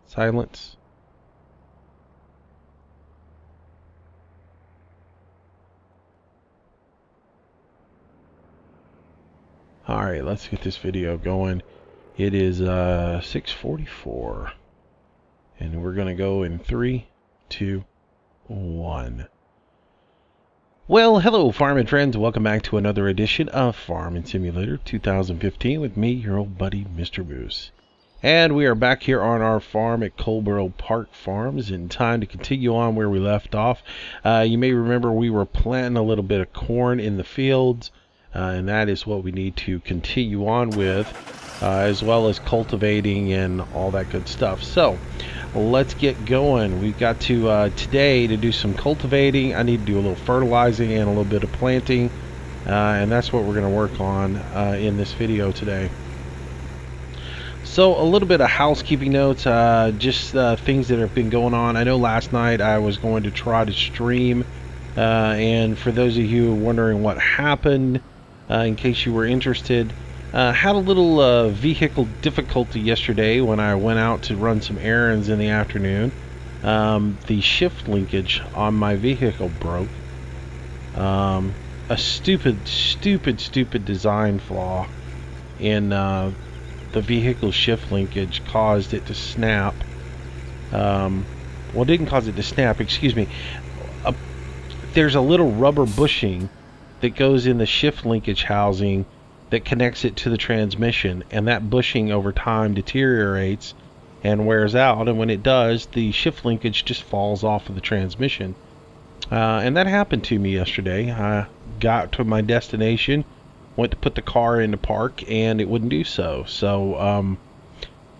Silence. Alright, let's get this video going. It is 6:44. And we're going to go in 3, 2, 1. Well, hello farming friends. Welcome back to another edition of Farming Simulator 2015 with me, your old buddy, Mistermoose. And we are back here on our farm at Coldborough Park Farms in time to continue on where we left off. You may remember we were planting a little bit of corn in the fields, and that is what we need to continue on with, as well as cultivating and all that good stuff. So let's get going. We've got to today to do some cultivating. I need to do a little fertilizing and a little bit of planting, and that's what we're going to work on in this video today. So a little bit of housekeeping notes, just things that have been going on. I know last night I was going to try to stream, and for those of you wondering what happened, in case you were interested, had a little vehicle difficulty yesterday when I went out to run some errands in the afternoon. The shift linkage on my vehicle broke. A stupid design flaw in the vehicle shift linkage caused it to snap. Well, it didn't cause it to snap, excuse me. There's a little rubber bushing that goes in the shift linkage housing that connects it to the transmission, and that bushing over time deteriorates and wears out, and when it does, the shift linkage just falls off of the transmission. And that happened to me yesterday. I got to my destination, went to put the car into park, and it wouldn't do so. So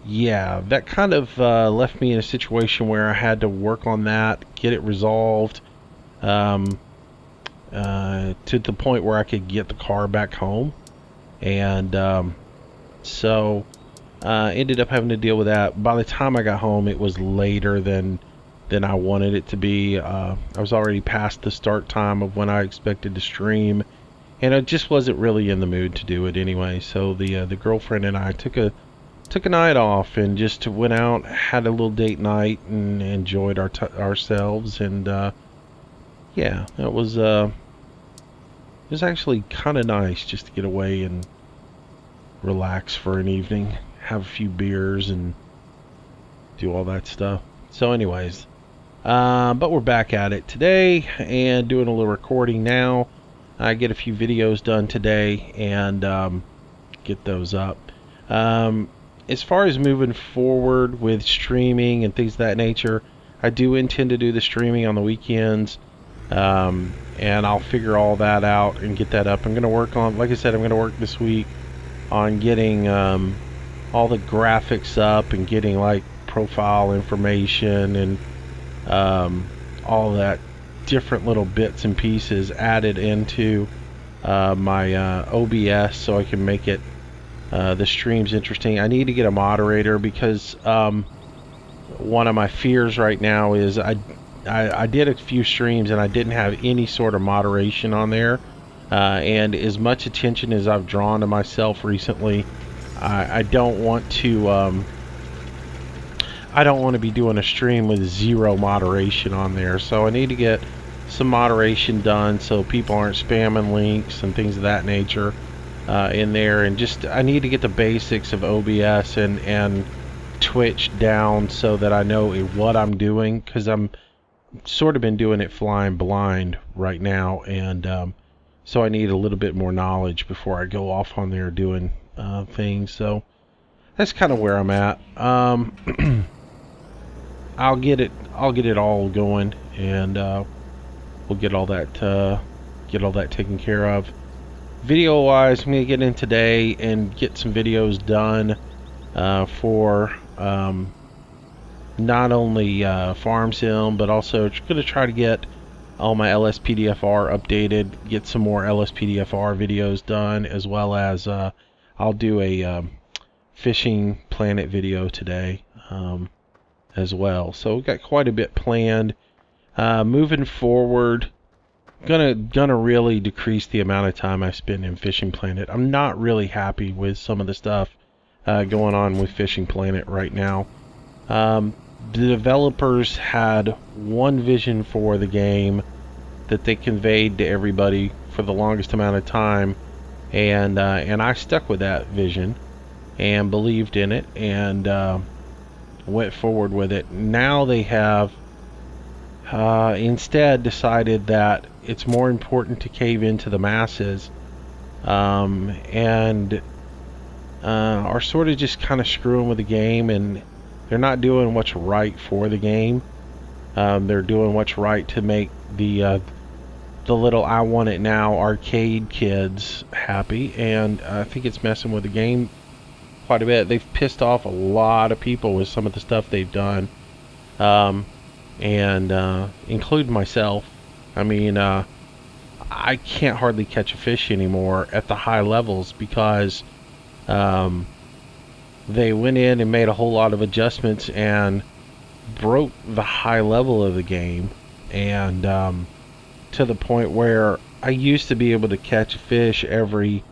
yeah, that kind of left me in a situation where I had to work on that, get it resolved, to the point where I could get the car back home. And so ended up having to deal with that. By the time I got home, it was later than I wanted it to be. I was already past the start time of when I expected to stream, and I just wasn't really in the mood to do it anyway. So the girlfriend and I took a night off and just went out, had a little date night, and enjoyed ourselves. And yeah, it was actually kind of nice just to get away and relax for an evening, have a few beers, and do all that stuff. So anyways, but we're back at it today and doing a little recording now. I get a few videos done today and get those up. As far as moving forward with streaming and things of that nature, I do intend to do the streaming on the weekends. And I'll figure all that out and get that up. I'm going to work on, like I said, I'm going to work this week on getting all the graphics up and getting like profile information and all that different little bits and pieces added into my OBS so I can make it the streams interesting. I need to get a moderator because one of my fears right now is I did a few streams and I didn't have any sort of moderation on there, and as much attention as I've drawn to myself recently, I don't want to be doing a stream with zero moderation on there. So I need to get some moderation done so people aren't spamming links and things of that nature in there, and just I need to get the basics of OBS and Twitch down so that I know what I'm doing, because I'm sort of been doing it flying blind right now, and so I need a little bit more knowledge before I go off on there doing things. So that's kind of where I'm at. I'll get it all going, and we'll get all that taken care of. Video wise, I'm gonna get in today and get some videos done for not only farm sim, but also going to try to get all my LSPDFR updated, get some more LSPDFR videos done, as well as I'll do a fishing planet video today as well. So we've got quite a bit planned. Moving forward, gonna really decrease the amount of time I spend in Fishing Planet. I'm not really happy with some of the stuff going on with Fishing Planet right now. The developers had one vision for the game that they conveyed to everybody for the longest amount of time, and I stuck with that vision and believed in it, and went forward with it. Now they have instead decided that it's more important to cave into the masses, and are sort of just kind of screwing with the game, and they're not doing what's right for the game. They're doing what's right to make the little I want it now arcade kids happy, and I think it's messing with the game quite a bit. They've pissed off a lot of people with some of the stuff they've done, and including myself. I mean, I can't hardly catch a fish anymore at the high levels because they went in and made a whole lot of adjustments and broke the high level of the game, and to the point where I used to be able to catch a fish every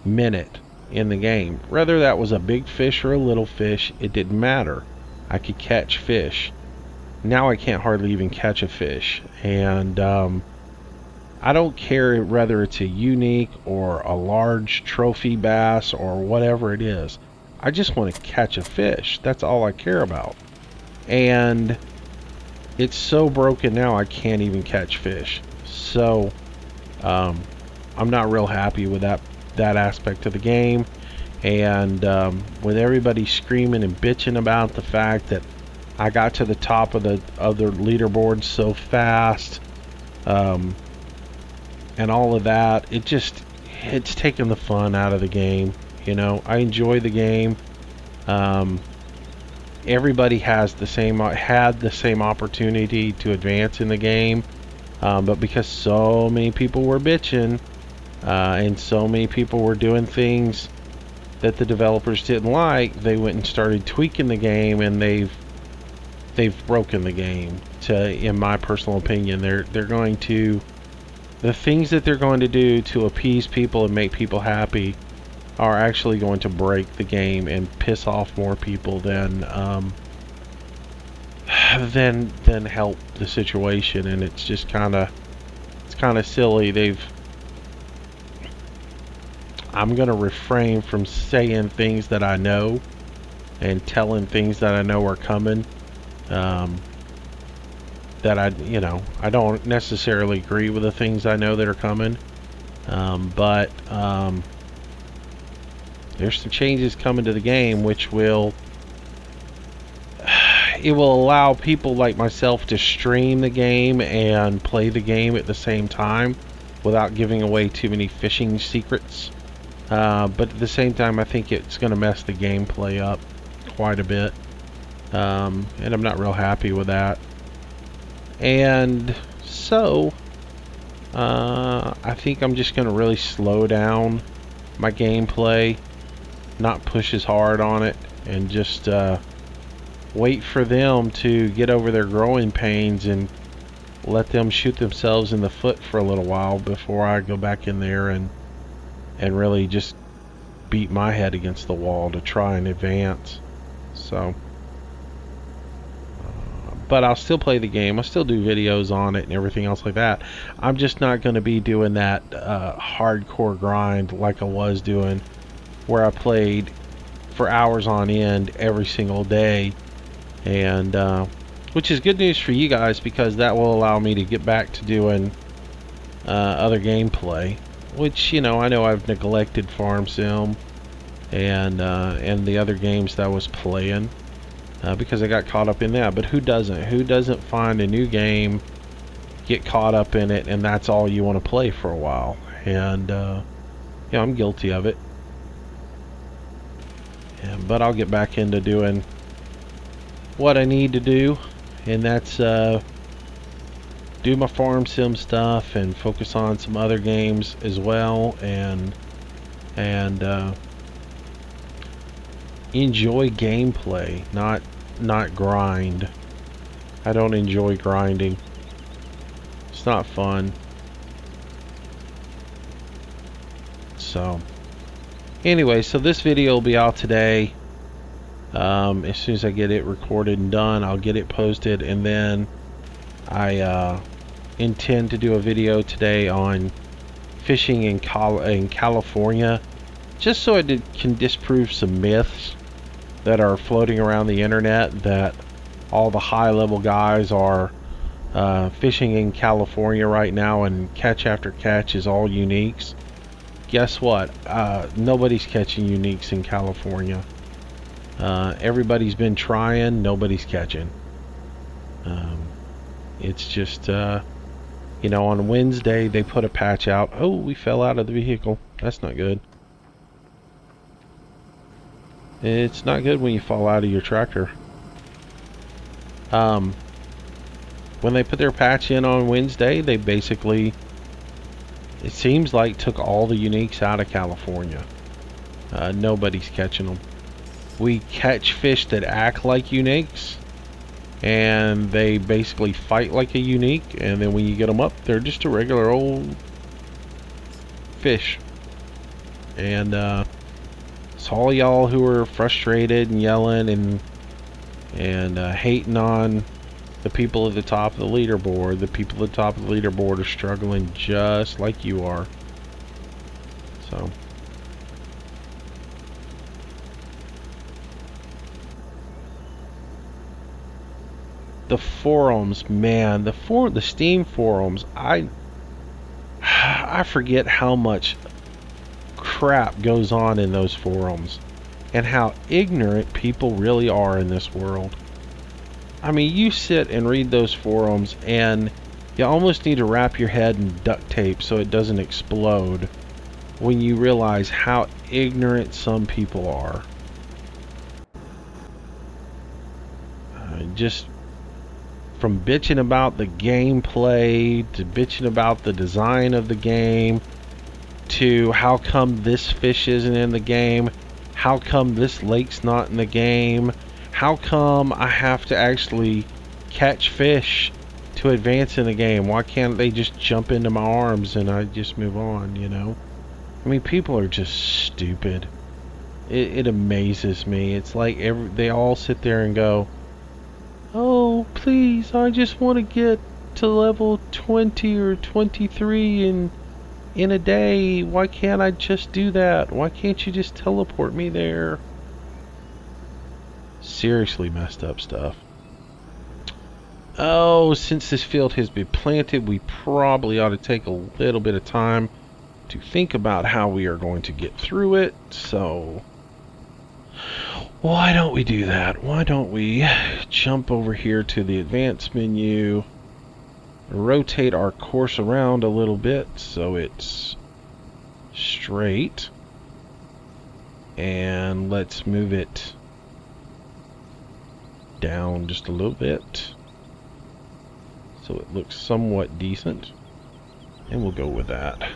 minute in the game. Whether that was a big fish or a little fish, it didn't matter. I could catch fish. Now I can't hardly even catch a fish, and I don't care whether it's a unique or a large trophy bass or whatever it is. I just want to catch a fish. That's all I care about. And it's so broken now I can't even catch fish. So I'm not real happy with that aspect of the game. And with everybody screaming and bitching about the fact that I got to the top of the leaderboard so fast, and all of that, it's taken the fun out of the game. You know, I enjoy the game. Everybody had the same opportunity to advance in the game, but because so many people were bitching, and so many people were doing things that the developers didn't like, they went and started tweaking the game, and they've broken the game. In my personal opinion, they're going to, the things that they're going to do to appease people and make people happy are actually going to break the game and piss off more people than help the situation. And it's just kind of silly. I'm gonna refrain from saying things that I know and telling things that I know are coming, that I don't necessarily agree with the things I know that are coming, but there's some changes coming to the game which will allow people like myself to stream the game and play the game at the same time without giving away too many fishing secrets, but at the same time I think it's going to mess the gameplay up quite a bit, and I'm not real happy with that. And so I think I'm just going to really slow down my gameplay, not push as hard on it, and just wait for them to get over their growing pains and let them shoot themselves in the foot for a little while before I go back in there and really just beat my head against the wall to try and advance. So but I'll still play the game. I'll still do videos on it and everything else like that. I'm just not going to be doing that hardcore grind like I was doing, where I played for hours on end every single day, and which is good news for you guys, because that will allow me to get back to doing other gameplay, which, you know, I know I've neglected Farm Sim and the other games that I was playing, because I got caught up in that. But who doesn't find a new game, get caught up in it, and that's all you want to play for a while? And yeah, I'm guilty of it. But I'll get back into doing what I need to do, and that's do my Farm Sim stuff and focus on some other games as well, and enjoy gameplay, not grind. I don't enjoy grinding. It's not fun. So anyway, so this video will be out today. As soon as I get it recorded and done, I'll get it posted, and then I intend to do a video today on fishing in California, just so I can disprove some myths that are floating around the internet that all the high-level guys are fishing in California right now, and catch after catch is all uniques. Guess what? Nobody's catching uniques in California. Everybody's been trying, nobody's catching. It's just, you know, on Wednesday they put a patch out. Oh, we fell out of the vehicle. That's not good. It's not good when you fall out of your tractor. When they put their patch in on Wednesday, they basically, it seems like, took all the uniques out of California. Nobody's catching them. We catch fish that act like uniques, and they basically fight like a unique, and then when you get them up, they're just a regular old fish. And so all y'all who are frustrated and yelling and hating on the people at the top of the leaderboard, the people at the top of the leaderboard are struggling just like you are. So the forums, man, the Steam forums, I forget how much crap goes on in those forums and how ignorant people really are in this world. I mean, you sit and read those forums and you almost need to wrap your head in duct tape so it doesn't explode when you realize how ignorant some people are. Just from bitching about the gameplay to bitching about the design of the game to how come this fish isn't in the game, how come this lake's not in the game, how come I have to actually catch fish to advance in the game, why can't they just jump into my arms and I just move on, you know? I mean, people are just stupid. It amazes me. It's like they all sit there and go, oh, please, I just want to get to level 20 or 23 in a day. Why can't I just do that? Why can't you just teleport me there? Seriously messed up stuff. Oh, since this field has been planted, we probably ought to take a little bit of time to think about how we are going to get through it. So why don't we do that? Why don't we jump over here to the advanced menu, rotate our course around a little bit so it's straight, and let's move it down just a little bit so it looks somewhat decent, and we'll go with that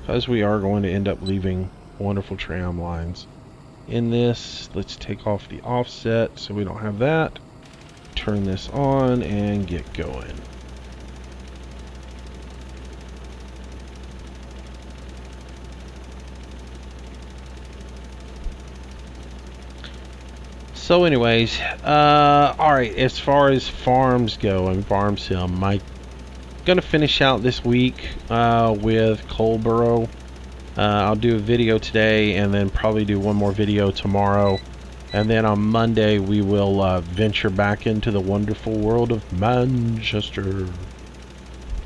because we are going to end up leaving wonderful tram lines in this. Let's take off the offset so we don't have that. Turn this on and get going. So anyways, alright, as far as farms go and farm sim, I'm gonna finish out this week with Coldborough. I'll do a video today and then probably do one more video tomorrow, and then on Monday we will venture back into the wonderful world of Manchester,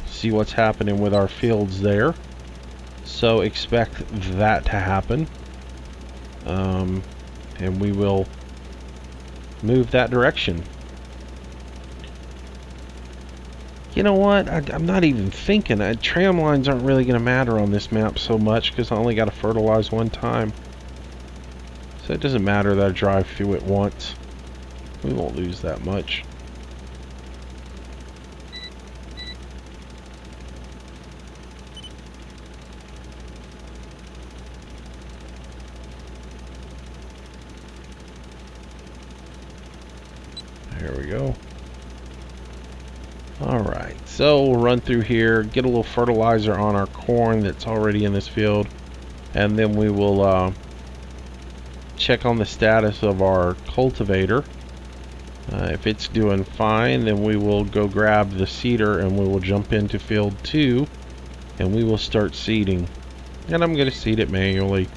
see what's happening with our fields there. So expect that to happen, and we will move that direction. You know what? I'm not even thinking. Tram lines aren't really going to matter on this map so much because I only got to fertilize one time. So it doesn't matter that I drive through it once. We won't lose that much. There we go. Alright, so we'll run through here, get a little fertilizer on our corn that's already in this field, and then we will check on the status of our cultivator. If it's doing fine, then we will go grab the seeder and we will jump into field 2 and we will start seeding. And I'm going to seed it manually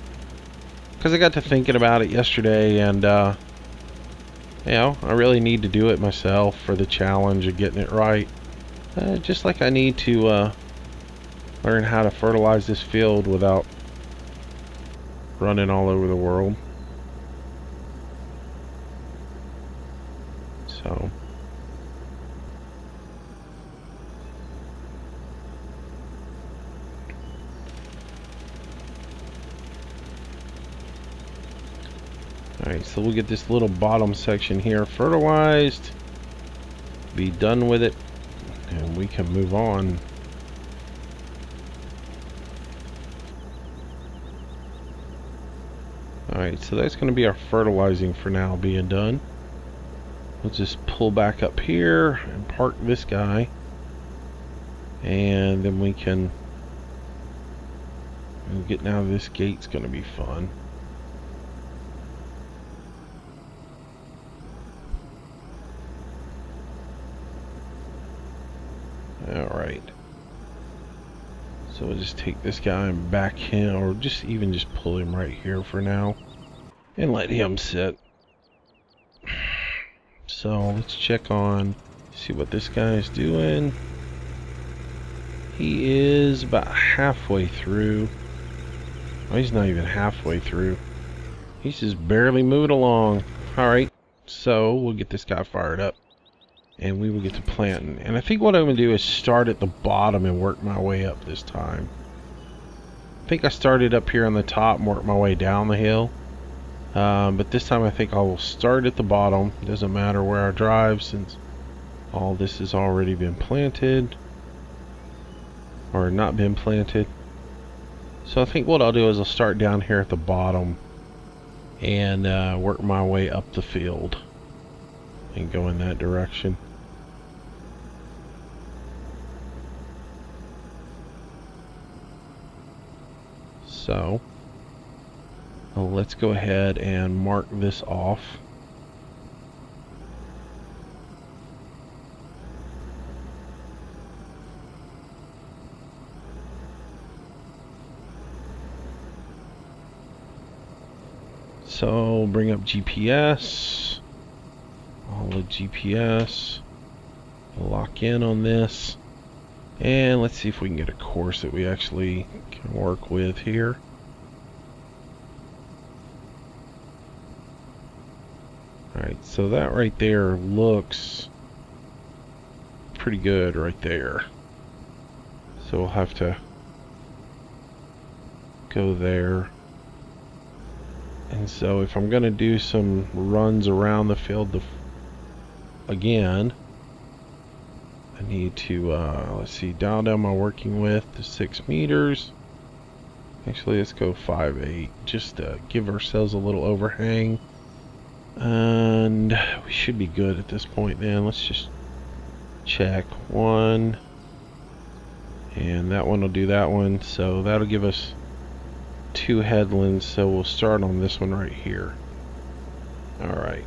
because I got to thinking about it yesterday, and you know, I really need to do it myself for the challenge of getting it right. Just like I need to learn how to fertilize this field without running all over the world. So alright, so we'll get this little bottom section here fertilized, be done with it, and we can move on. Alright, so that's going to be our fertilizing for now being done. We'll just pull back up here and park this guy, and then we can get, now this gate's going to be fun. Alright, so we'll just take this guy and back him, or just even just pull him right here for now and let him sit. So let's check on, see what this guy is doing. He is about halfway through. Oh, he's not even halfway through. He's just barely moving along. Alright, so we'll get this guy fired up and we will get to planting. And I think what I'm going to do is start at the bottom and work my way up this time. I think I started up here on the top and worked my way down the hill. But this time I think I will start at the bottom. Doesn't matter where I drive since all this has already been planted. Or not been planted. So I think what I'll do is I'll start down here at the bottom and work my way up the field and go in that direction. So let's go ahead and mark this off. So bring up GPS, all the GPS, lock in on this, and let's see if we can get a course that we actually can work with here. Alright, so that right there looks pretty good right there. So we'll have to go there. And so if I'm going to do some runs around the field again, I need to, let's see, dial down my working width to 6 meters. Actually, let's go 5.8, just to give ourselves a little overhang. And we should be good at this point then. Let's just check 1. And that one will do that one. So that'll give us 2 headlands. So we'll start on this one right here. Alright.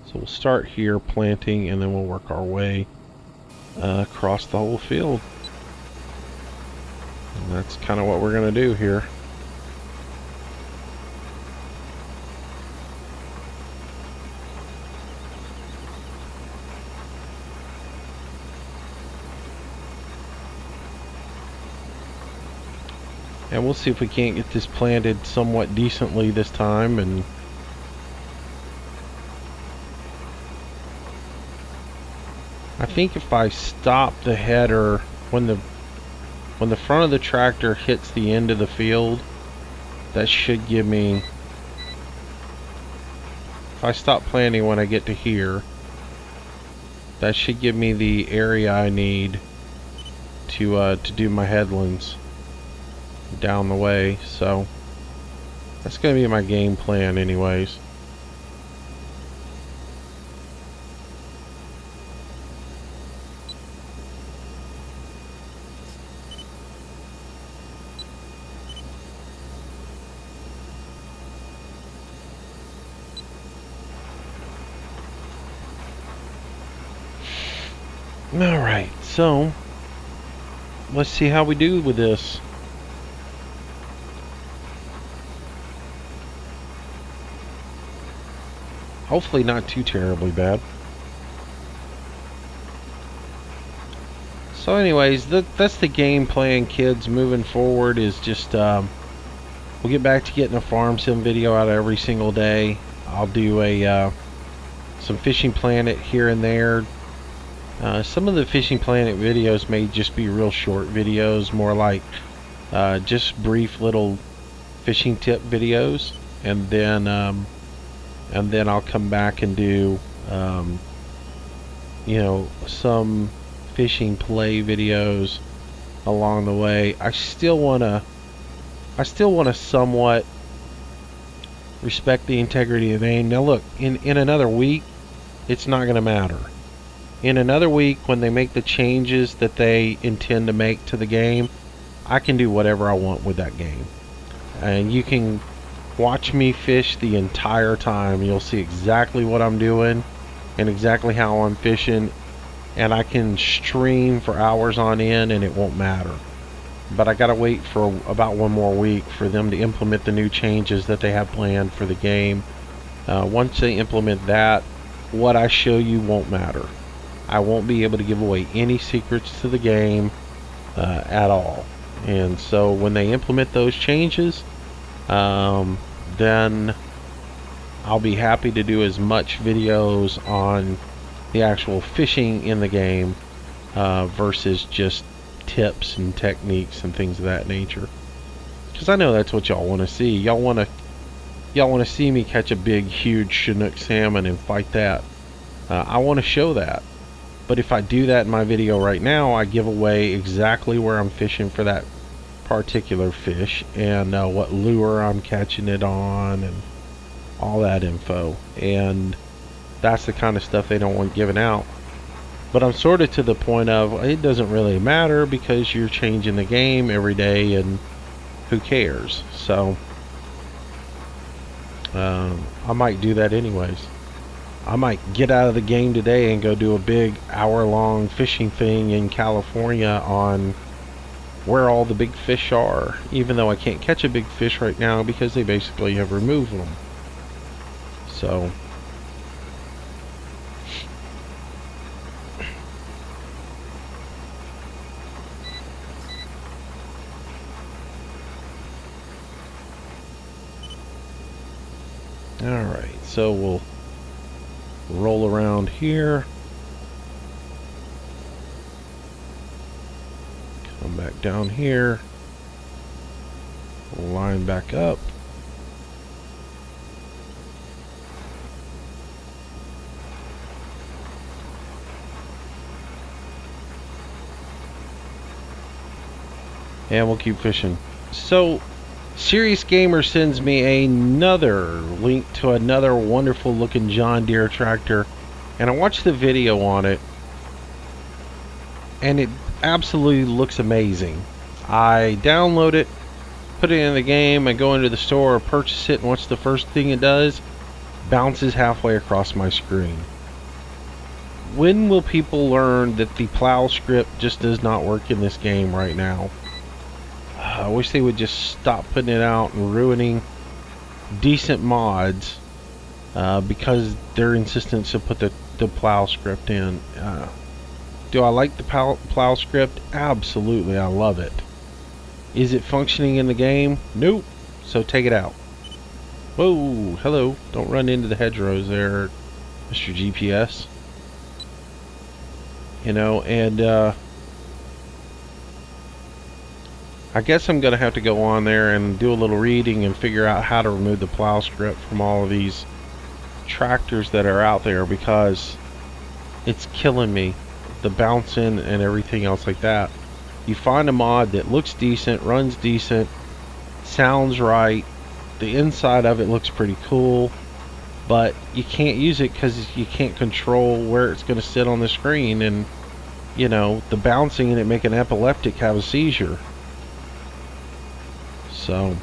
So we'll start here planting, and then we'll work our way across the whole field. And that's kind of what we're going to do here. And we'll see if we can't get this planted somewhat decently this time. And I think if I stop the header when the front of the tractor hits the end of the field, that should give me, if I stop planting when I get to here, that should give me the area I need to do my headlands down the way. So that's going to be my game plan anyways. Alright, so let's see how we do with this. Hopefully not too terribly bad. So anyways, that's the game plan, kids, moving forward is just, we'll get back to getting a farm sim video out every single day. I'll do some Fishing Planet here and there. Some of the Fishing Planet videos may just be real short videos, more like just brief little fishing tip videos, and then I'll come back and do you know, some fishing play videos along the way. I still wanna somewhat respect the integrity of the name. Now look, in another week, it's not gonna matter. In another week, when they make the changes that they intend to make to the game, I can do whatever I want with that game. And you can watch me fish the entire time. You'll see exactly what I'm doing and exactly how I'm fishing. And I can stream for hours on end and it won't matter. But I gotta wait for about one more week for them to implement the new changes that they have planned for the game. Once they implement that, what I show you won't matter. I won't be able to give away any secrets to the game at all. And so when they implement those changes, then I'll be happy to do as much videos on the actual fishing in the game versus just tips and techniques and things of that nature. Because I know that's what y'all want to see. Y'all want to see me catch a big, huge Chinook salmon and fight that. I want to show that. But if I do that in my video right now, I give away exactly where I'm fishing for that particular fish and what lure I'm catching it on and all that info. And that's the kind of stuff they don't want given out. But I'm sort of to the point of it doesn't really matter because you're changing the game every day and who cares. So I might do that anyways. I might get out of the game today and go do a big hour-long fishing thing in California on where all the big fish are, even though I can't catch a big fish right now because they basically have removed them. So alright, so we'll roll around here, come back down here, line back up, and we'll keep fishing. So Serious Gamer sends me another link to another wonderful looking John Deere tractor, and I watched the video on it and it absolutely looks amazing. I download it, put it in the game, I go into the store, purchase it, and what's the first thing it does? Bounces halfway across my screen. When will people learn that the plow script just does not work in this game right now? I wish they would just stop putting it out and ruining decent mods because their insistence to put the plow script in. Do I like the plow script? Absolutely, I love it. Is it functioning in the game? Nope. So take it out. Whoa, hello. Don't run into the hedgerows there, Mr. GPS. You know, and I guess I'm going to have to go on there and do a little reading and figure out how to remove the plow script from all of these tractors that are out there because it's killing me. The bouncing and everything else like that. You find a mod that looks decent, runs decent, sounds right, the inside of it looks pretty cool, but you can't use it because you can't control where it's going to sit on the screen, and you know, the bouncing and it make an epileptic have a seizure. So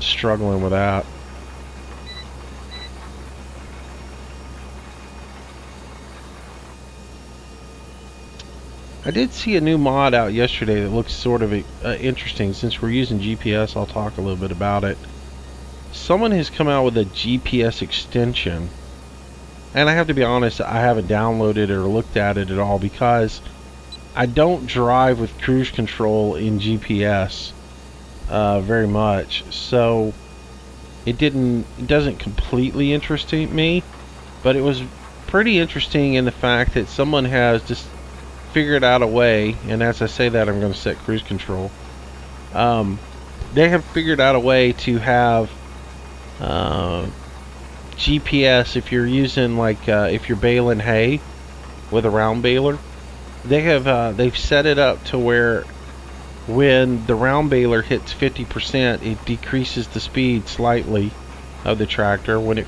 struggling with that. I did see a new mod out yesterday that looks sort of interesting. Since we're using GPS, I'll talk a little bit about it. Someone has come out with a GPS extension, and I have to be honest, I haven't downloaded it or looked at it at all because I don't drive with cruise control in GPS very much, so it doesn't completely interest me, but it was pretty interesting in the fact that someone has just figured out a way, and as I say that, I'm going to set cruise control. They have figured out a way to have GPS if you're using, like, if you're baling hay with a round baler. They've set it up to where when the round baler hits 50%, it decreases the speed slightly of the tractor. When it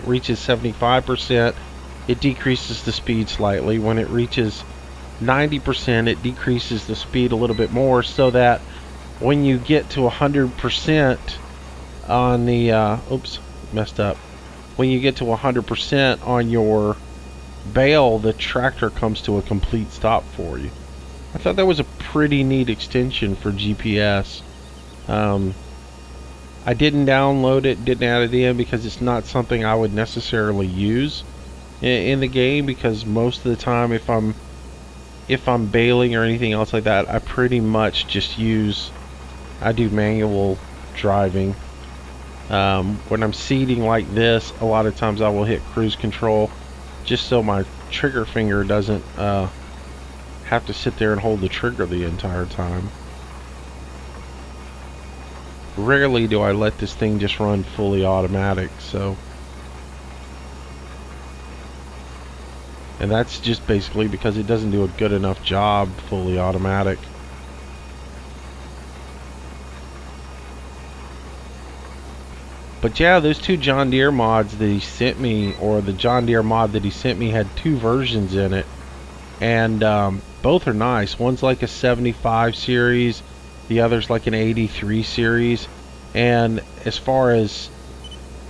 reaches 75%, it decreases the speed slightly. When it reaches 90%, it decreases the speed a little bit more, so that when you get to 100% on the oops, messed up. When you get to 100% on your bale, the tractor comes to a complete stop for you. I thought that was a pretty neat extension for GPS. I didn't download it, didn't add it in because it's not something I would necessarily use in the game, because most of the time if I'm baling or anything else like that, I pretty much just I do manual driving. When I'm seeding like this, a lot of times I will hit cruise control just so my trigger finger doesn't have to sit there and hold the trigger the entire time. Rarely do I let this thing just run fully automatic, so. And that's just basically because it doesn't do a good enough job fully automatic. But yeah, those two John Deere mods that he sent me, or the John Deere mod that he sent me, had two versions in it. And both are nice. One's like a 75 series, the other's like an 83 series. And as far as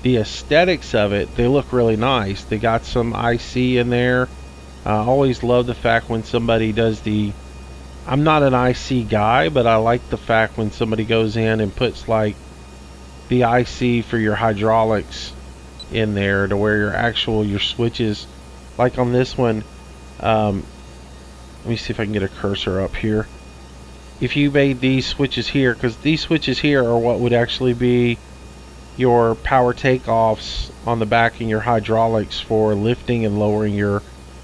the aesthetics of it, they look really nice. They got some IC in there. I always love the fact when somebody does I'm not an IC guy, but I like the fact when somebody goes in and puts like the IC for your hydraulics in there, to where your switches, like on this one, let me see if I can get a cursor up here. If you made these switches here, because these switches here are what would actually be your power takeoffs on the back in your hydraulics for lifting and lowering your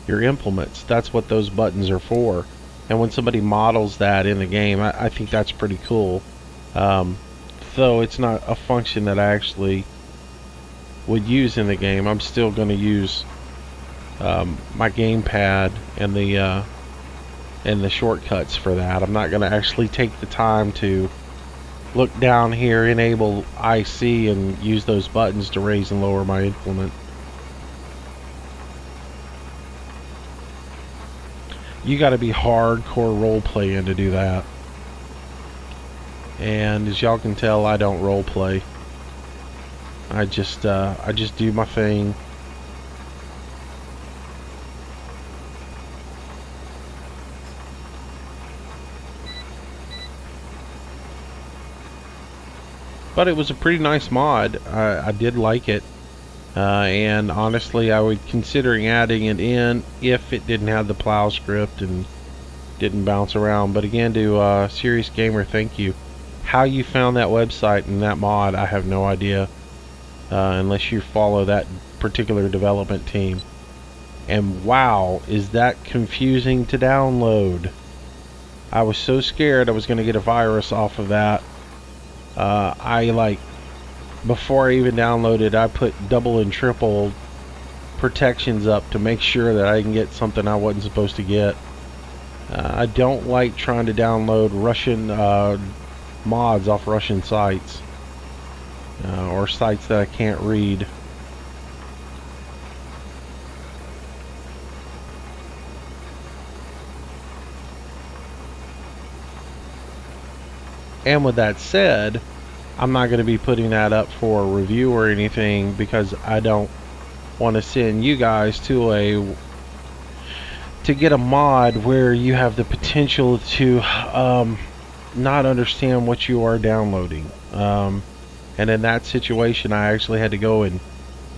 implements. That's what those buttons are for. And when somebody models that in the game, I think that's pretty cool. Though it's not a function that I actually would use in the game, I'm still going to use my gamepad and the shortcuts for that. I'm not going to actually take the time to look down here, enable IC, and use those buttons to raise and lower my implement. You got to be hardcore role playing to do that. And as y'all can tell, I don't role play. I just do my thing. But it was a pretty nice mod. I did like it. And honestly, I would considering adding it in if it didn't have the plow script and didn't bounce around. But again, to Serious Gamer, thank you. How you found that website and that mod, I have no idea, unless you follow that particular development team. And wow, is that confusing to download. I was so scared I was going to get a virus off of that. Before I even downloaded, I put double and triple protections up to make sure that I can get something I wasn't supposed to get. I don't like trying to download Russian mods off Russian sites, or sites that I can't read. And with that said, I'm not going to be putting that up for a review or anything, because I don't want to send you guys to to get a mod where you have the potential to not understand what you are downloading. And in that situation, I actually had to go and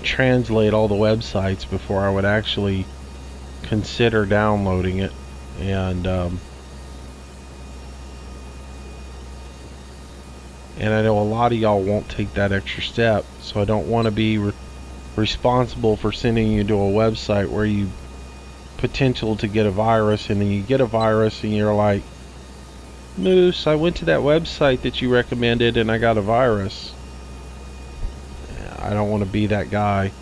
translate all the websites before I would actually consider downloading it. And I know a lot of y'all won't take that extra step, so I don't want to be responsible for sending you to a website where you potential to get a virus, and then you get a virus and you're like, Moose, I went to that website that you recommended and I got a virus. I don't want to be that guy.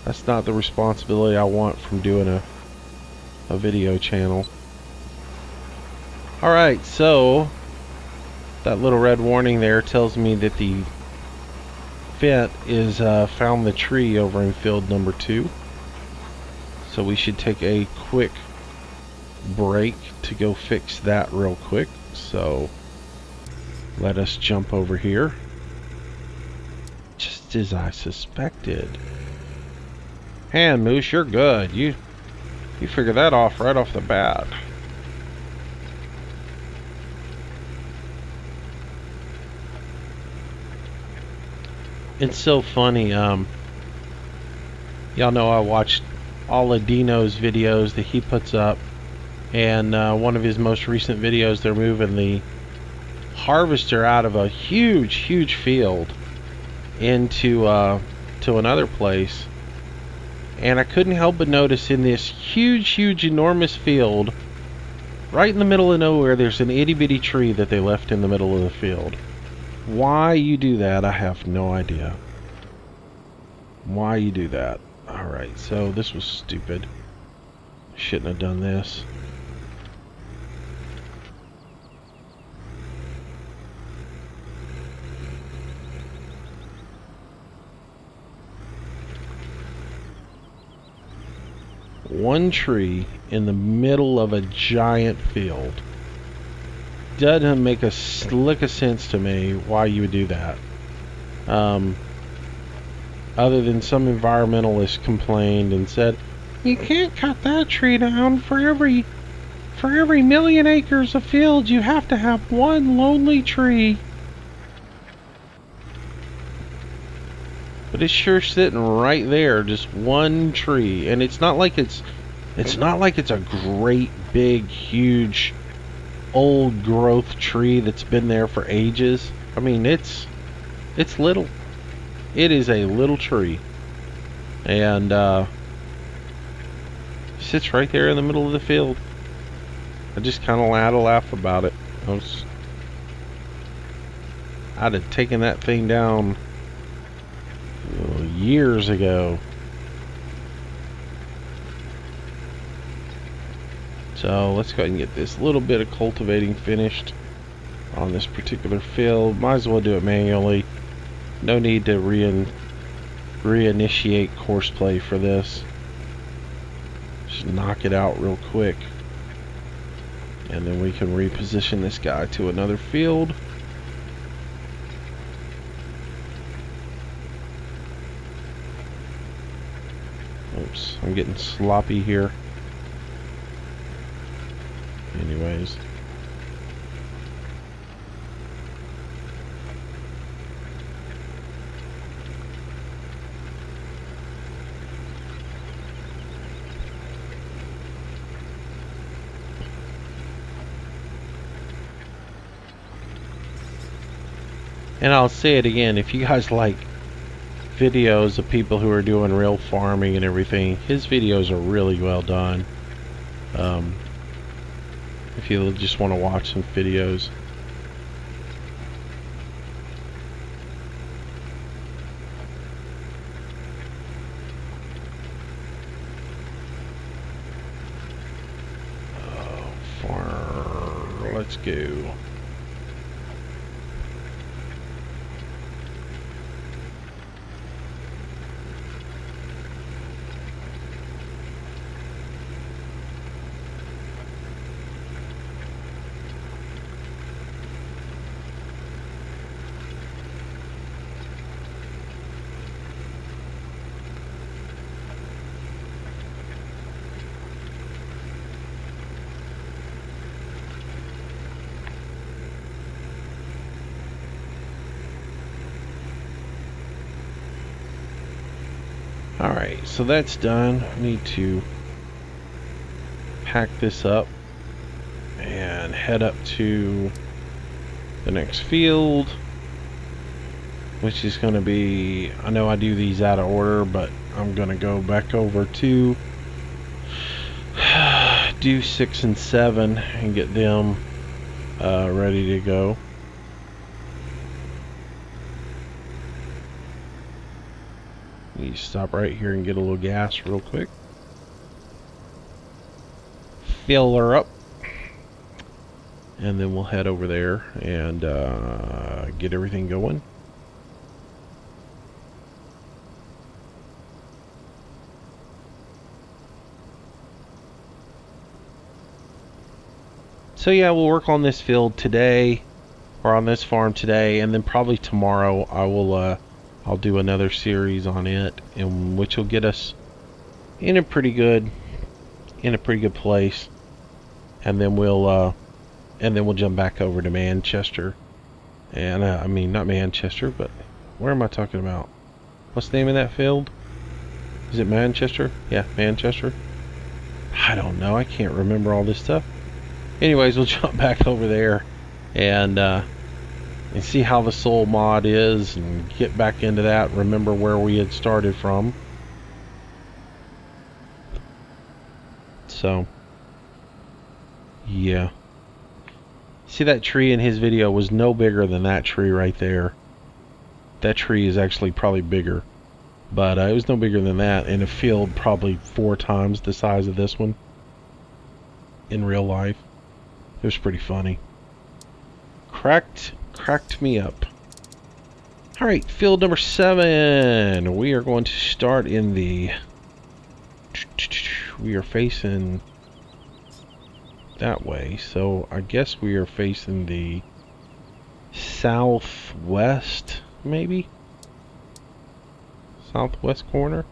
That's not the responsibility I want from doing a video channel. Alright, so that little red warning there tells me that the vent is found the tree over in field number 2. So we should take a quick break to go fix that real quick. So let us jump over here. Just as I suspected. Man, Moose, you're good. You figured that off right off the bat. It's so funny. Y'all know I watched all of Dino's videos that he puts up, and one of his most recent videos, they're moving the harvester out of a huge field into to another place, and I couldn't help but notice in this huge enormous field right in the middle of nowhere, there's an itty bitty tree that they left in the middle of the field. Why you do that, I have no idea. Why you do that. Alright, so this was stupid. Shouldn't have done this. One tree in the middle of a giant field. Doesn't make a lick of sense to me why you would do that. Other than some environmentalist complained and said, you can't cut that tree down. For every million acres of field, you have to have one lonely tree. But it's sure sitting right there, just one tree, and it's not like it's a great big huge old growth tree that's been there for ages. I mean, it's little. It is a little tree, and sits right there in the middle of the field. I just kind of had to laugh about it. I'd have taken that thing down years ago. So let's go ahead and get this little bit of cultivating finished on this particular field. Might as well do it manually. No need to reinitiate courseplay for this. Just knock it out real quick, and then we can reposition this guy to another field. Oops, I'm getting sloppy here. Anyways. And I'll say it again, if you guys like videos of people who are doing real farming and everything, his videos are really well done. If you just want to watch some videos. Farm, let's go. Alright, so that's done. I need to pack this up and head up to the next field, which is going to be, I know I do these out of order, but I'm going to go back over to do 6 and 7 and get them ready to go. Need to stop right here and get a little gas real quick. Fill her up. And then we'll head over there and get everything going. So yeah, we'll work on this field today, or on this farm today, and then probably tomorrow I'll do another series on it, in which will get us in a pretty good place, and then we'll jump back over to Manchester, and I mean not Manchester, but where am I talking about? What's the name of that field? Is it Manchester? Yeah, Manchester. I don't know. I can't remember all this stuff. Anyways, we'll jump back over there and see how the soul mod is and get back into that. Remember where we had started from. So, yeah. See, that tree in his video was no bigger than that tree right there. That tree is actually probably bigger. But it was no bigger than that in a field probably 4 times the size of this one. In real life. It was pretty funny. Cracked me up. Alright, field number 7. We are going to start in the... We are facing that way. So I guess we are facing the southwest, maybe? Southwest corner?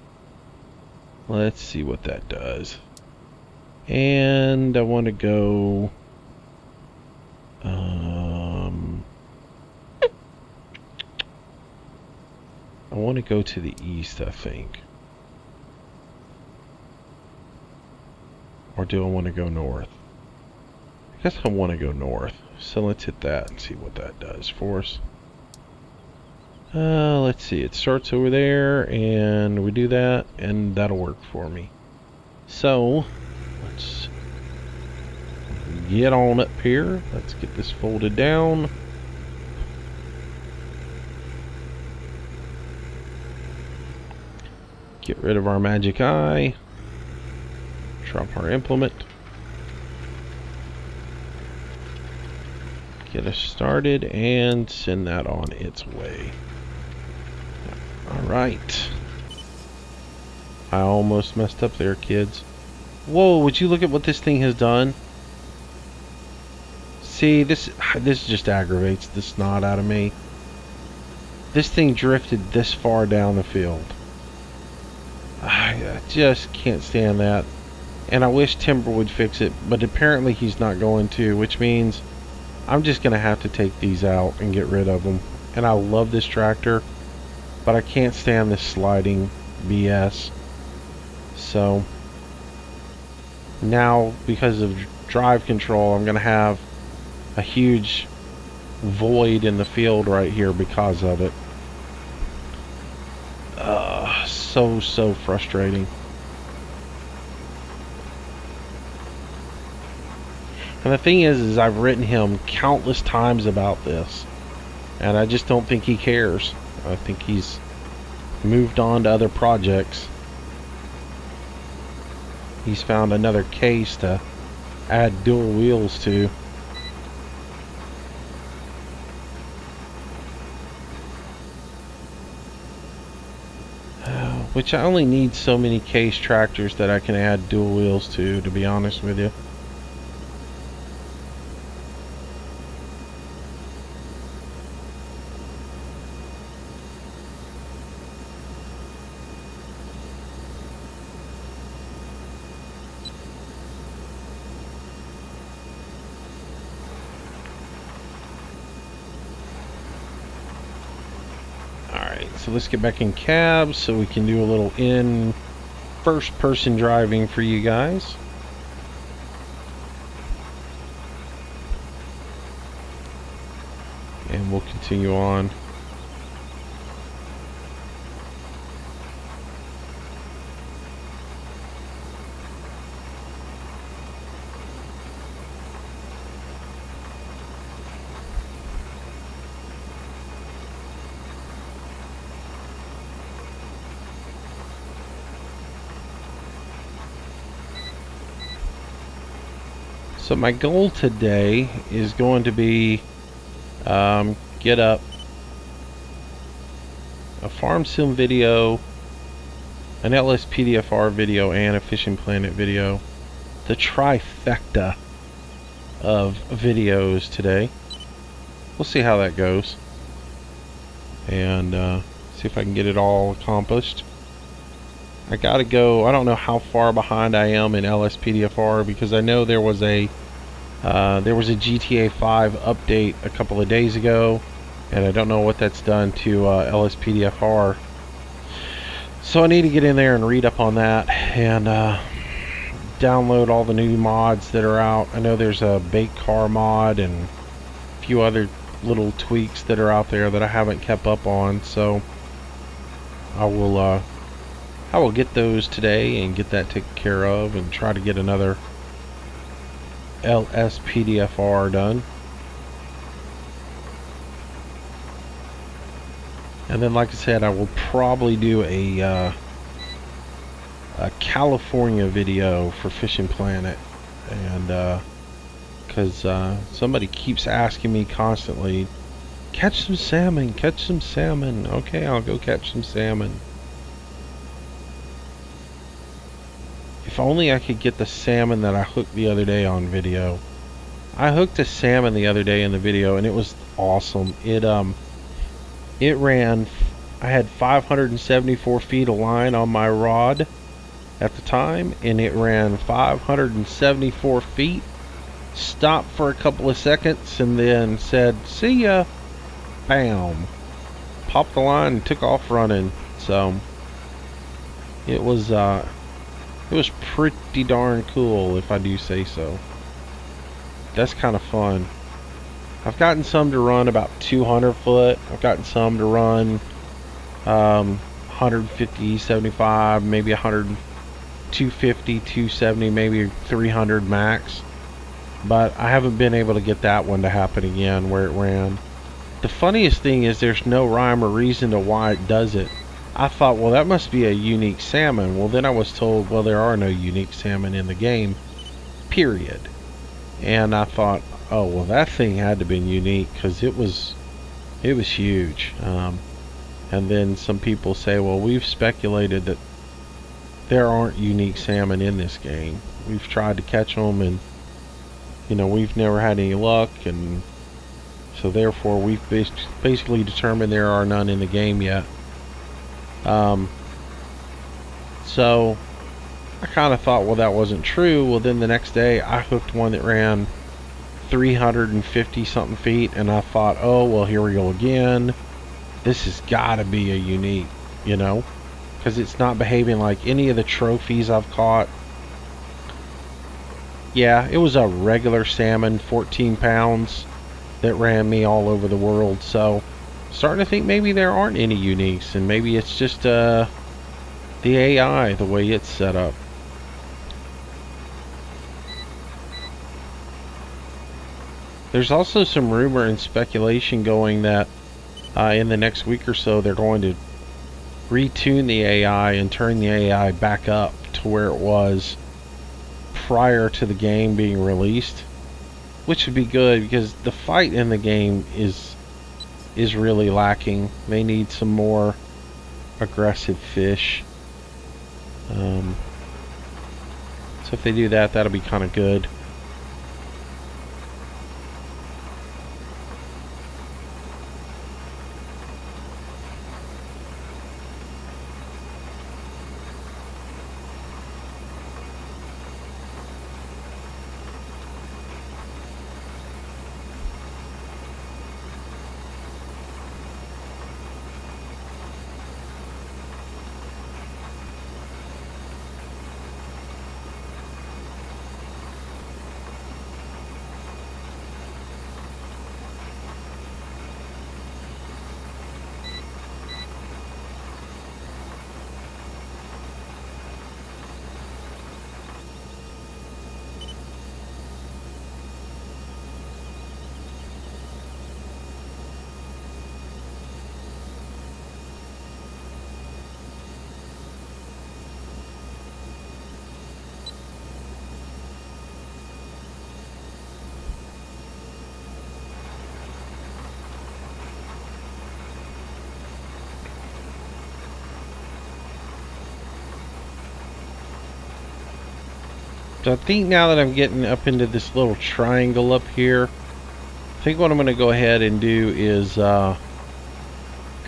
Let's see what that does. And I want to go... I want to go to the east, I think. Or do I want to go north? I guess I want to go north. So let's hit that and see what that does for us. Let's see. It starts over there, and we do that, and that'll work for me. So, let's get on up here. Let's get this folded down. Get rid of our magic eye. Drop our implement. Get us started and send that on its way. Alright. I almost messed up there, kids. Whoa, would you look at what this thing has done? See, this just aggravates the snot out of me. This thing drifted this far down the field. I just can't stand that. And I wish Timber would fix it, but apparently he's not going to, which means I'm just going to have to take these out and get rid of them. And I love this tractor, but I can't stand this sliding BS. So now, because of drive control, I'm going to have a huge void in the field right here because of it. So frustrating. And the thing is I've written him countless times about this, and I just don't think he cares. I think he's moved on to other projects. He's found another case to add dual wheels to. Which I only need so many case tractors that I can add dual wheels to be honest with you. so let's get back in cab so we can do a little in first person driving for you guys. And we'll continue on. So my goal today is going to be get up a farm sim video, an LSPDFR video, and a Fishing Planet video. The trifecta of videos today. We'll see how that goes. And see if I can get it all accomplished. I gotta go. I don't know how far behind I am in LSPDFR because I know there was a GTA 5 update a couple of days ago, and I don't know what that's done to LSPDFR. So I need to get in there and read up on that and download all the new mods that are out. I know there's a bait car mod and a few other little tweaks that are out there that I haven't kept up on. So I will get those today and get that taken care of and try to get another LSPDFR done. And then, like I said, I will probably do a California video for Fishing Planet, and because somebody keeps asking me constantly, catch some salmon, catch some salmon. Okay, I'll go catch some salmon. If only I could get the salmon that I hooked the other day on video. I hooked a salmon the other day in the video, and it was awesome. It ran, I had 574 feet of line on my rod at the time, and it ran 574 feet, stopped for a couple of seconds, and then said, see ya, bam, popped the line and took off running. So it was pretty darn cool, if I do say so. That's kind of fun. I've gotten some to run about 200 foot. I've gotten some to run 150, 75, maybe 100, 250, 270, maybe 300 max. But I haven't been able to get that one to happen again where it ran. The funniest thing is there's no rhyme or reason to why it does it. I thought, well, that must be a unique salmon. Well, then I was told, well, there are no unique salmon in the game, period. And I thought, oh, well, that thing had to be unique because it was huge. And then some people say, well, we've speculated that there aren't unique salmon in this game. We've tried to catch them, and you know, we've never had any luck, and so therefore we've basically determined there are none in the game yet. So I kind of thought, well, that wasn't true. Well, then the next day I hooked one that ran 350 something feet, and I thought, oh, well, here we go again. This has got to be a unique, you know, because it's not behaving like any of the trophies I've caught. Yeah, it was a regular salmon, 14 pounds, that ran me all over the world. So starting to think maybe there aren't any uniques, and maybe it's just the AI, the way it's set up. There's also some rumor and speculation going that in the next week or so they're going to retune the AI and turn the AI back up to where it was prior to the game being released, which would be good because the fight in the game is really lacking. They need some more aggressive fish. So if they do that, that'll be kind of good. So I think now that I'm getting up into this little triangle up here, I think what I'm going to go ahead and do is go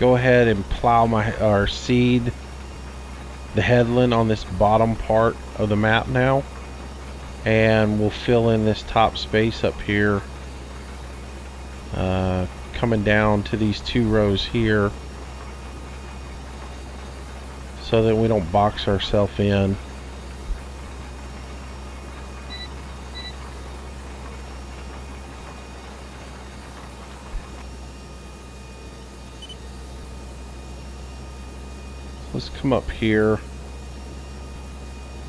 ahead and plow or seed the headland on this bottom part of the map now, and we'll fill in this top space up here, coming down to these 2 rows here, so that we don't box ourselves in. Let's come up here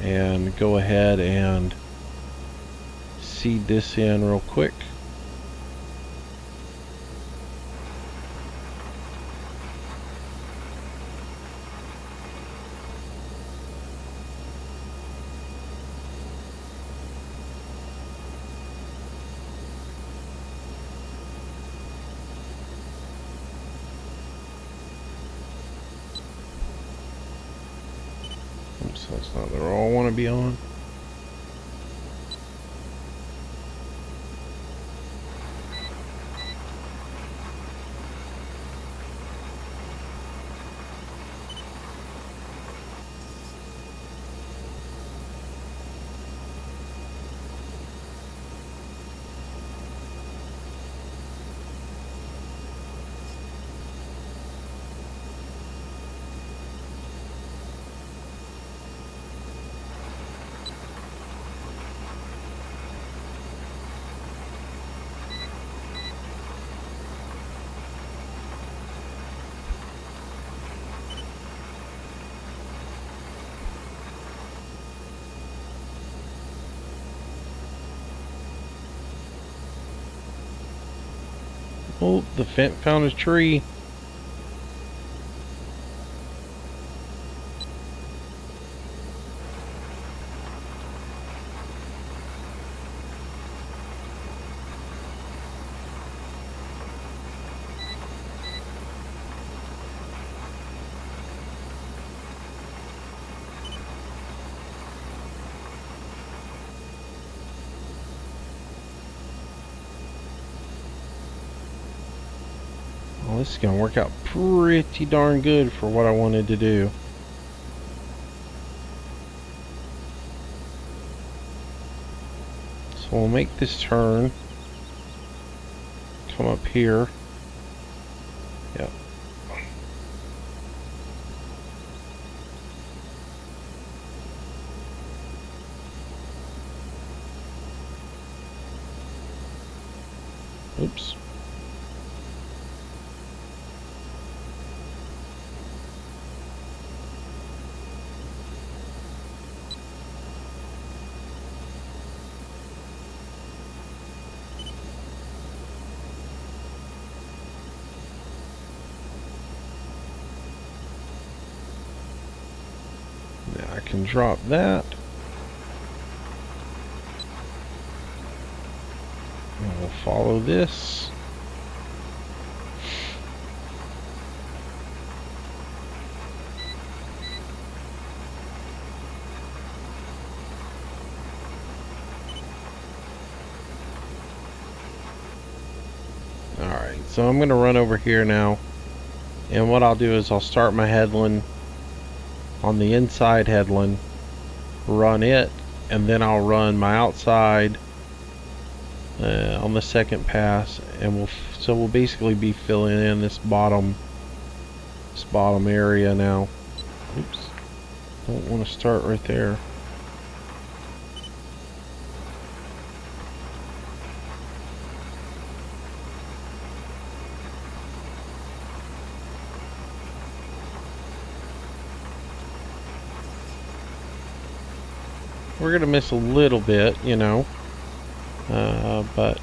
and go ahead and seed this in real quick. Oops, that's not the row I want to be on. Oh, the Fent found a tree. Well, this is going to work out pretty darn good for what I wanted to do. So we'll make this turn. Come up here. Yep. Oops. Now I can drop that. And we'll follow this. Alright, so I'm going to run over here now. And what I'll do is I'll start my headland on the inside headland, run it, and then I'll run my outside on the second pass, and we'll basically be filling in this bottom area now. Oops, don't want to start right there. We're gonna miss a little bit, you know, but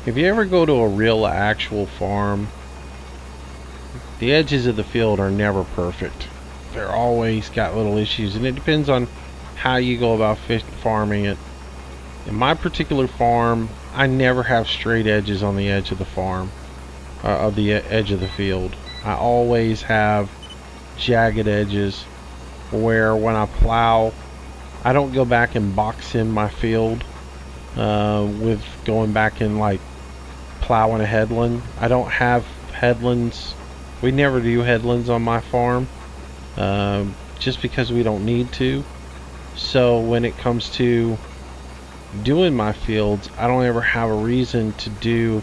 if you ever go to a real actual farm, the edges of the field are never perfect. they're always got little issues, and it depends on how you go about farming it. In my particular farm, I never have straight edges on the edge of the farm, of the edge of the field. I always have jagged edges where when I plow, I don't go back and box in my field with going back and like plowing a headland. I don't have headlands. We never do headlands on my farm, just because we don't need to. So when it comes to doing my fields, I don't ever have a reason to do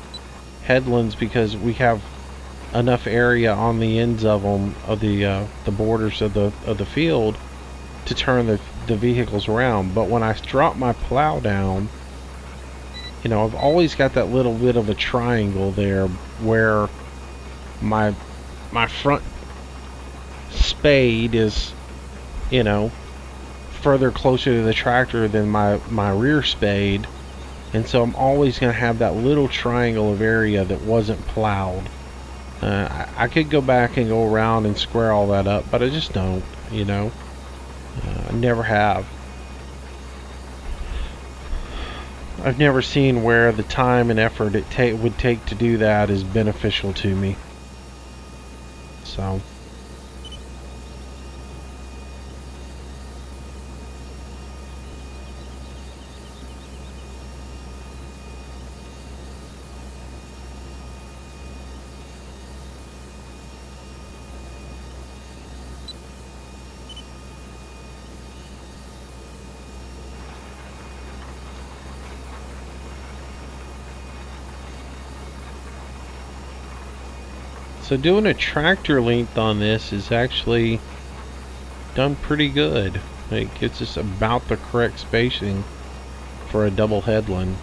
headlands because we have enough area on the ends of them, of the borders of the field, to turn the vehicles around. But when I drop my plow down, you know, I've always got that little bit of a triangle there where my front spade is, you know, further closer to the tractor than my rear spade, and so I'm always going to have that little triangle of area that wasn't plowed. I could go back and go around and square all that up, but I just don't, you know. I never have. I've never seen where the time and effort it would take to do that is beneficial to me. So So doing a tractor length on this is actually done pretty good. It gets us about the correct spacing for a double headland.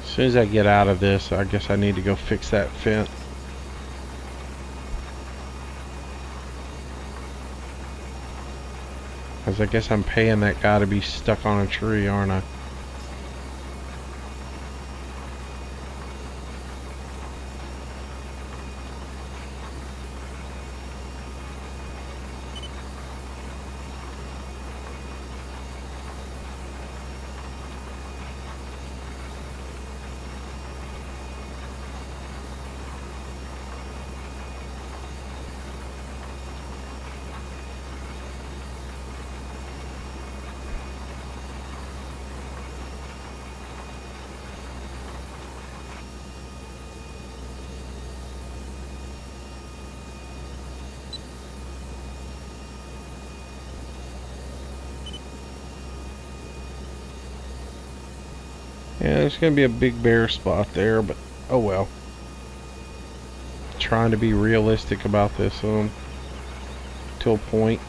As soon as I get out of this, I guess I need to go fix that fence. Because I guess I'm paying that guy to be stuck on a tree, aren't I? Yeah, there's going to be a big bare spot there, but oh well. Trying to be realistic about this to a point.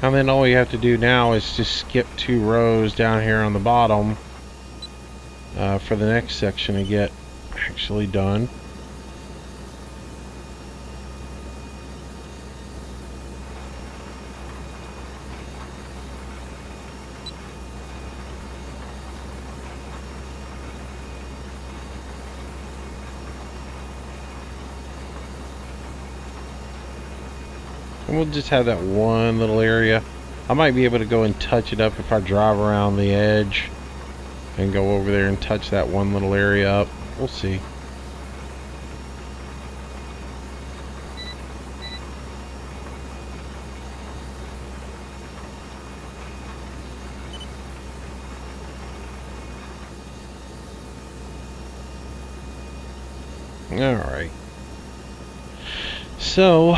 And then all you have to do now is just skip 2 rows down here on the bottom for the next section to get actually done. And we'll just have that one little area. I might be able to go and touch it up if I drive around the edge and go over there and touch that one little area up. We'll see. Alright. So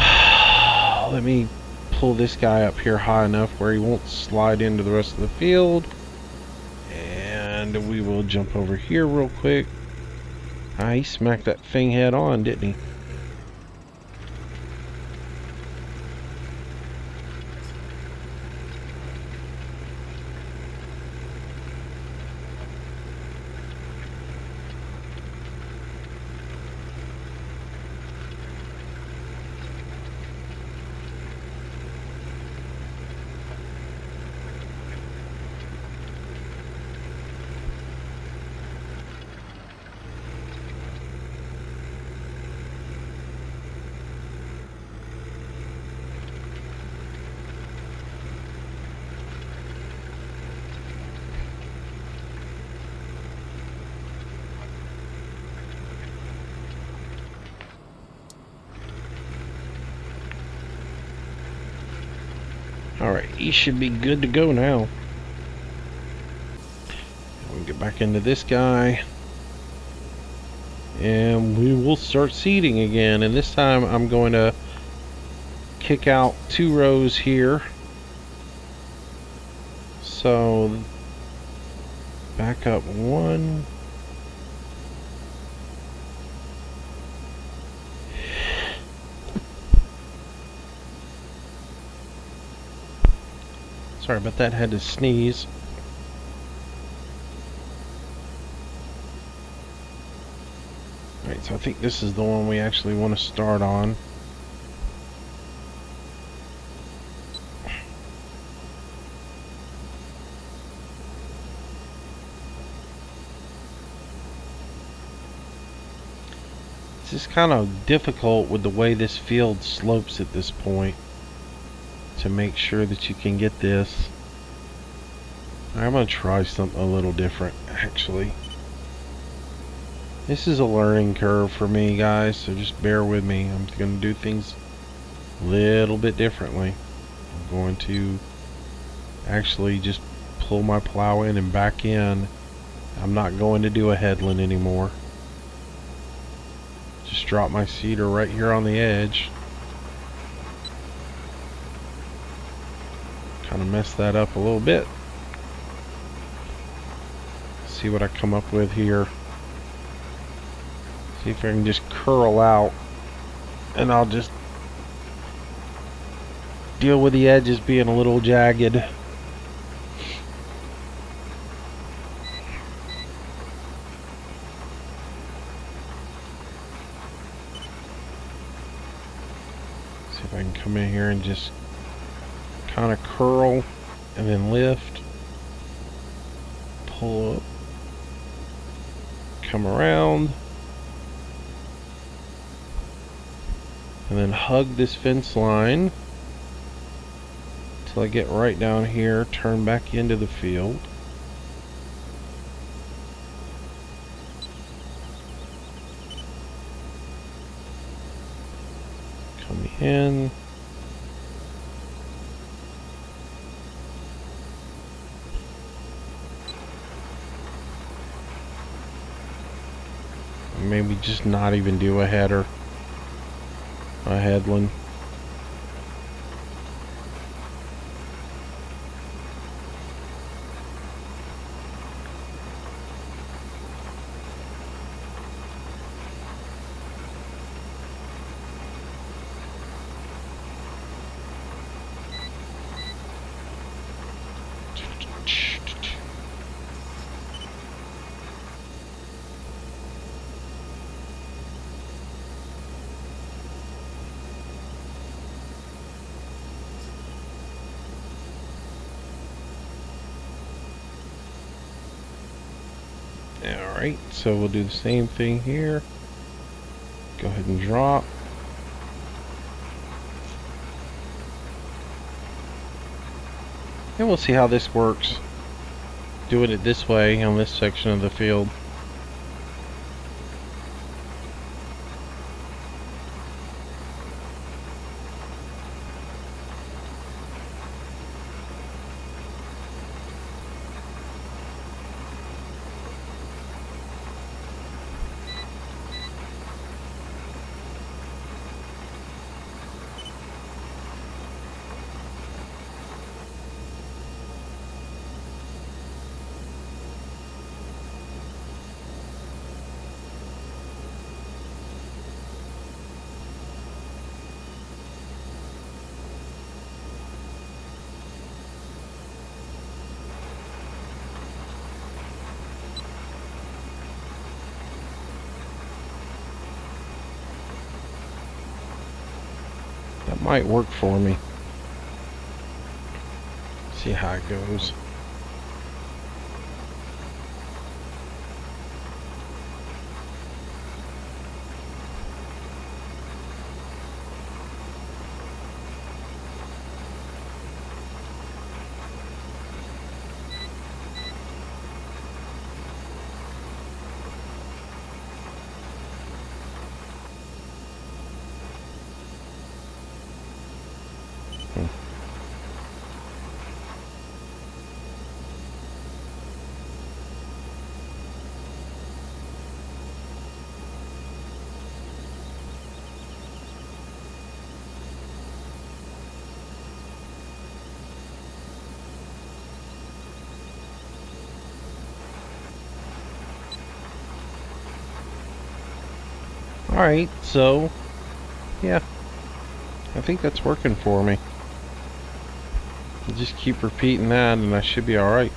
let me pull this guy up here high enough where he won't slide into the rest of the field, and we will jump over here real quick. Ah, he smacked that thing head on, didn't he? Alright, he should be good to go now. We'll get back into this guy. And we will start seeding again. And this time I'm going to kick out 2 rows here. So, back up 1. Sorry about that, had to sneeze. Alright, so I think this is the one we actually want to start on. It's just kind of difficult with the way this field slopes at this point to make sure that you can get this. I'm going to try something a little different, actually. This is a learning curve for me, guys, so just bear with me. I'm going to do things a little bit differently. I'm going to actually just pull my plow in and back in. I'm not going to do a headland anymore. Just drop my seeder right here on the edge. Kind of mess that up a little bit. See what I come up with here. See if I can just curl out, and I'll just deal with the edges being a little jagged. See if I can come in here and just kind of curl and then lift, pull up, come around, and then hug this fence line till I get right down here, turn back into the field. Come in. Maybe just not even do a header, a headland. Alright, so we'll do the same thing here. Go ahead and drop. And we'll see how this works. Doing it this way on this section of the field. That might work for me. See how it goes. Alright, so yeah, I think that's working for me. I'll just keep repeating that and I should be alright.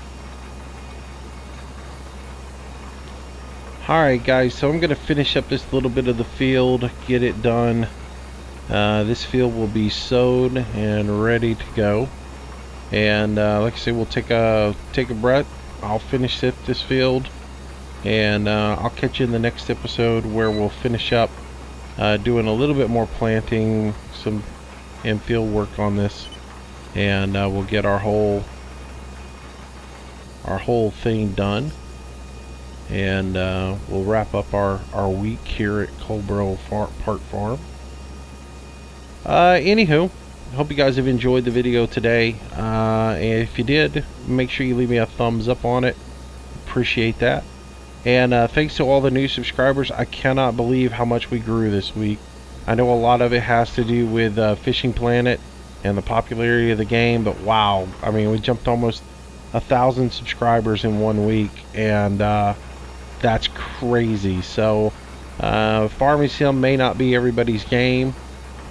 Alright guys, so I'm going to finish up this little bit of the field, get it done. This field will be sowed and ready to go. And like I said, we'll take a breath. I'll finish this field, and I'll catch you in the next episode where we'll finish up doing a little bit more planting, some infield work on this, and we'll get our whole thing done, and we'll wrap up our week here at Coldborough Park Farm. Anywho, hope you guys have enjoyed the video today. And if you did, make sure you leave me a thumbs up on it. Appreciate that. And thanks to all the new subscribers. I cannot believe how much we grew this week. I know a lot of it has to do with Fishing Planet and the popularity of the game, but wow, I mean, we jumped almost 1,000 subscribers in 1 week, and that's crazy. So farming sim may not be everybody's game,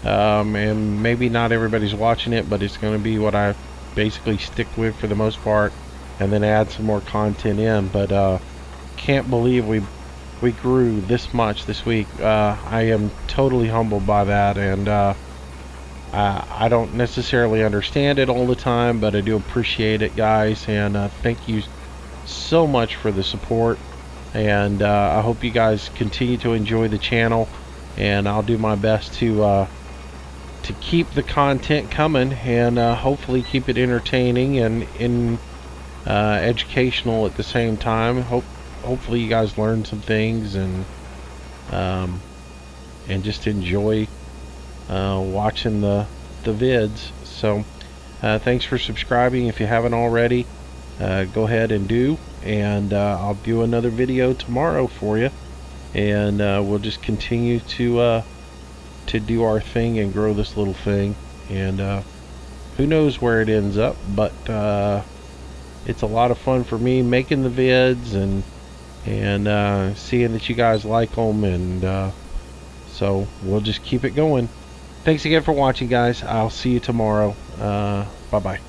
and maybe not everybody's watching it, but it's going to be what I basically stick with for the most part, and then add some more content in. But can't believe we grew this much this week. I am totally humbled by that, and I don't necessarily understand it all the time, but I do appreciate it, guys, and thank you so much for the support. And I hope you guys continue to enjoy the channel, and I'll do my best to keep the content coming, and hopefully keep it entertaining and educational at the same time. Hopefully you guys learn some things, and just enjoy watching the vids. So thanks for subscribing. If you haven't already, go ahead and do, and I'll do another video tomorrow for you, and we'll just continue to do our thing and grow this little thing, and who knows where it ends up, but it's a lot of fun for me making the vids, and seeing that you guys like them, and so we'll just keep it going. Thanks again for watching, guys. I'll see you tomorrow. Bye bye.